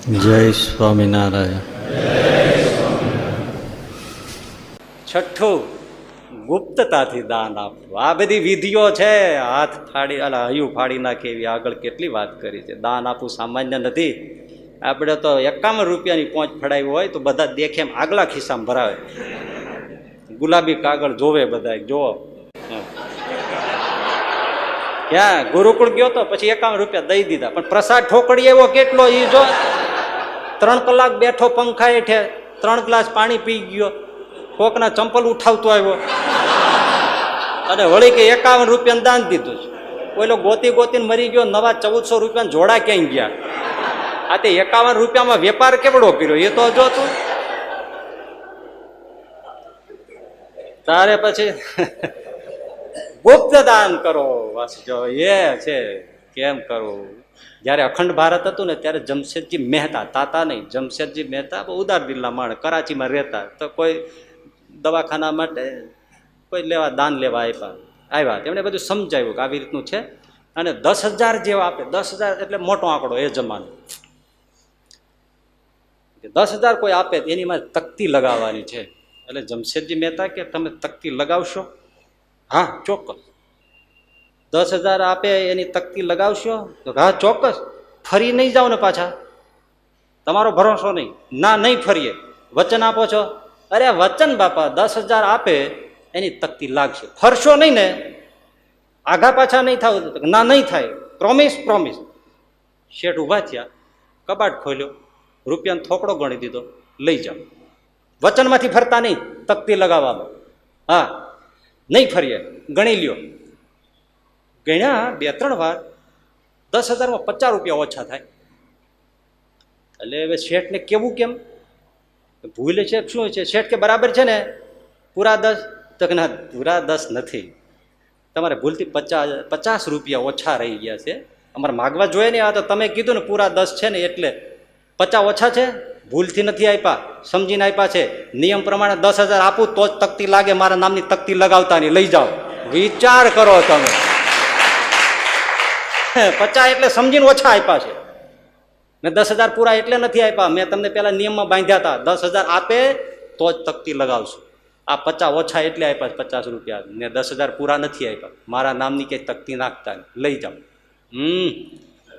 જય સ્વામિનારાયણ. છઠ્ઠું, ગુપ્તતાથી દાન આપવું. આ બધી વિધિઓ છે. હાથ ફાડી હૈયું ફાડી નાખે એવી આગળ કેટલી વાત કરી છે. દાન આપવું સામાન્ય નથી. આપણે તો 51 રૂપિયાની પહોંચ ફડાવી હોય તો બધા દેખે એમ આગલા ખિસ્સામાં ભરાવે. ગુલાબી કાગળ જોવે બધા, જોવો ક્યાં ગુરુકુળ ગયો તો પછી 51 રૂપિયા દઈ દીધા, પણ પ્રસાદ ઠોકડી એવો કેટલો એ જો. 3 કલાક બેઠો પંખા હેઠે, 3 ગ્લાસ પાણી પી ગયો, કોકના ચંપલ ઉઠાવતો આવ્યો અને વળી કે 51 રૂપિયાનું દાન દીધું છે. ઓલો ગોતી ગોતીને મરી ગયો, નવા 1400 રૂપિયાના જોડા ક્યાંય ગયા. આ તે 51 રૂપિયામાં વેપાર કેવડો કર્યો એ તો જો તું. તારે પછી ગુપ્ત દાન કરો. બસ જો એ છે કેમ કરવું. જયારે અખંડ ભારત હતું ને ત્યારે જમશેદજી મહેતા, તાતા નહીં, જમશેદજી મહેતા બહુ ઉદાર દિલના માણસ, કરાચીમાં રહેતા. તો કોઈ દવાખાના માટે કોઈ દાન લેવા આવ્યા. એમણે બધું સમજાવ્યું કે આવી રીતનું છે. અને 10,000 જેવા આપે. 10,000 એટલે મોટો આંકડો એ જમાનો. 10,000 કોઈ આપે એની માં તકતી લગાવવાની છે. એટલે જમશેદજી મહેતા કે તમે તકતી લગાવશો? હા ચોક્કસ. 10,000 આપે એની તકતી લગાવશો? તો હા ચોક્કસ. ફરી નહીં જાઓ ને પાછા? તમારો ભરોસો નહીં? ના, નહીં ફરીએ. વચન આપો છો? અરે વચન બાપા, 10,000 આપે એની તકતી લાગશે. ફરશો નહીં ને? આઘા પાછા નહીં થાવ? ના, નહીં થાય. પ્રોમિસ? પ્રોમિસ. શેઠ ઉભા થયા, કબાટ ખોલ્યો, રૂપિયાનો થોકડો ગણી દીધો, લઈ જાઓ. વચનમાંથી ફરતા નહીં, તકતી લગાવવામાં. હા, નહીં ફરીએ, ગણી લ્યો. ગણ્યા 2-3 વાર. 10,000માં 50 રૂપિયા ઓછા થાય. એટલે હવે શેઠને કેવું કેમ? ભૂલે છે શું છે? શેઠ કે બરાબર છે ને પૂરા 10? તો કે ના, પૂરા 10 નથી, તમારે ભૂલથી 50 રૂપિયા ઓછા રહી ગયા છે. અમારે માગવા જોઈએ ને. આ તો તમે કીધું ને પૂરા 10 છે ને એટલે 50 ઓછા છે. ભૂલથી નથી આપ્યા, સમજીને આપ્યા છે. નિયમ પ્રમાણે 10,000 આપું તો જ તકતી લાગે. મારા નામની તકતી લગાવતા નહીં, લઈ જાઓ. વિચાર કરો તમે. 50 એટલે સમજીને ઓછા આપ્યા છે. મેં 10,000 પૂરા એટલે નથી આપ્યા. મેં તમને પેલા નિયમમાં બાંધ્યા હતા, 10,000 આપે તો જ તકતી લગાવશું. આ 50 ઓછા એટલે આપ્યા 50 રૂપિયા ને 10,000 પૂરા નથી આપ્યા. મારા નામની કઈ તકતી નાખતા નહીં, લઈ જાઓ.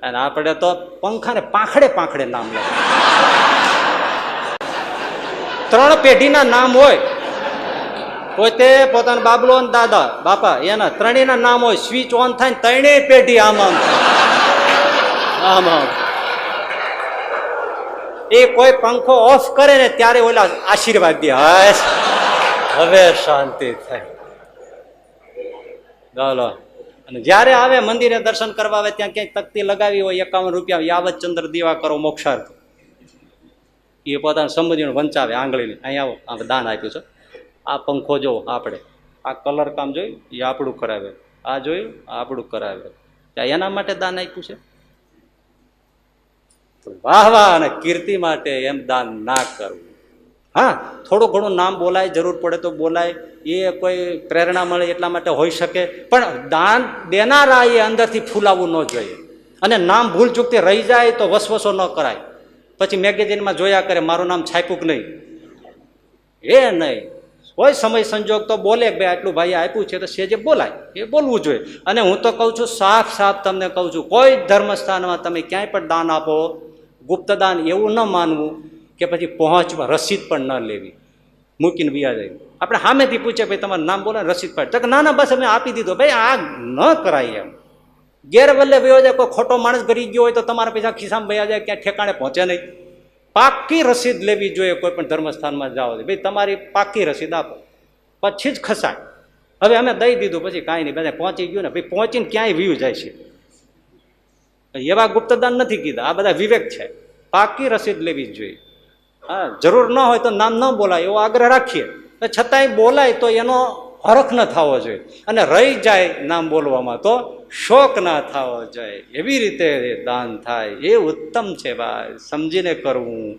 અને આપણે તો પંખાને પાંખડે પાંખડે નામ લે. 3 પેઢીના નામ હોય. પોતે પોતાના બાબલો ને દાદા બાપા એના ત્રણેયના નામ હોય. સ્વિચ ઓન થાય ને 3 પેઢી આમ આમ આમ આમ. એ કોઈ પંખો ઓફ કરે ને ત્યારે ઓલા આશીર્વાદ દે. હાશ, હવે શાંતિ થાય. ચાલો. અને જયારે આવે મંદિરે દર્શન કરવા આવે ત્યાં ક્યાંક તકતી લગાવી હોય 51 રૂપિયા, યાવત ચંદ્ર દીવા કરો મોક્ષાર્થ. એ પોતાના સંબંધીને વંચાવે આંગળીને. અહીંયા આવો, આ દાન આપ્યું છે. આ પંખો જોવો, આપણે આ કલર કામ જોયું, એ આપણું કરાવે. આ જોયું, આપણું કરાવે. એના માટે દાન આપ્યું છે. વાહ વાહ અને કીર્તિ માટે એમ દાન ના કરવું. હા, થોડું ઘણું નામ બોલાય, જરૂર પડે તો બોલાય, એ કોઈ પ્રેરણા મળે એટલા માટે હોઈ શકે. પણ દાન દેનારા એ અંદરથી ફૂલાવવું ન જોઈએ. અને નામ ભૂલ ચૂકતે રહી જાય તો વસવસો ન કરાય. પછી મેગેઝિનમાં જોયા કરે મારું નામ છાપ્યું કે નહીં. એ નહીં. કોઈ સમય સંજોગ તો બોલે કે ભાઈ આટલું ભાઈ આપ્યું છે તો સેજે બોલાય, એ બોલવું જોઈએ. અને હું તો કહું છું, સાફ સાફ તમને કહું છું, કોઈ ધર્મસ્થાનમાં તમે ક્યાંય પણ દાન આપો, ગુપ્તદાન એવું ન માનવું કે પછી પહોંચવા રસીદ પણ ન લેવી, મૂકીને વ્યા જાય. આપણે સામેથી પૂછે ભાઈ તમારું નામ બોલે, રસીદ પાડે તો ના ના બસ અમે આપી દીધો. ભાઈ આ ન કરાય એમ. ગેરવલ્લે વયો જાય. કોઈ ખોટો માણસ ગરી ગયો હોય તો તમારા પૈસા ખિસ્સામાં વયા જાય, ક્યાં ઠેકાણે પહોંચે નહીં. પાકી રસીદ લેવી જોઈએ. કોઈ પણ ધર્મસ્થાનમાં જાઓ ભાઈ તમારી પાકી રસીદ આપો, પછી જ ખસાય. હવે અમે દઈ દીધું પછી કાંઈ નહીં, બધા પહોંચી ગયું ને ભાઈ, પહોંચીને ક્યાંય વ્યૂ જાય છે. એવા ગુપ્તદાન નથી કીધા, આ બધા વિવેક છે. પાકી રસીદ લેવી જ જોઈએ. હા, જરૂર ન હોય તો નામ ન બોલાય એવો આગ્રહ રાખીએ. છતાંય બોલાય તો એનો હરખ ન થવો જોઈએ. અને રહી જાય નામ બોલવામાં તો શોક ના થવો જોઈએ. એવી રીતે દાન થાય એ ઉત્તમ છે ભાઈ, સમજીને કરવું.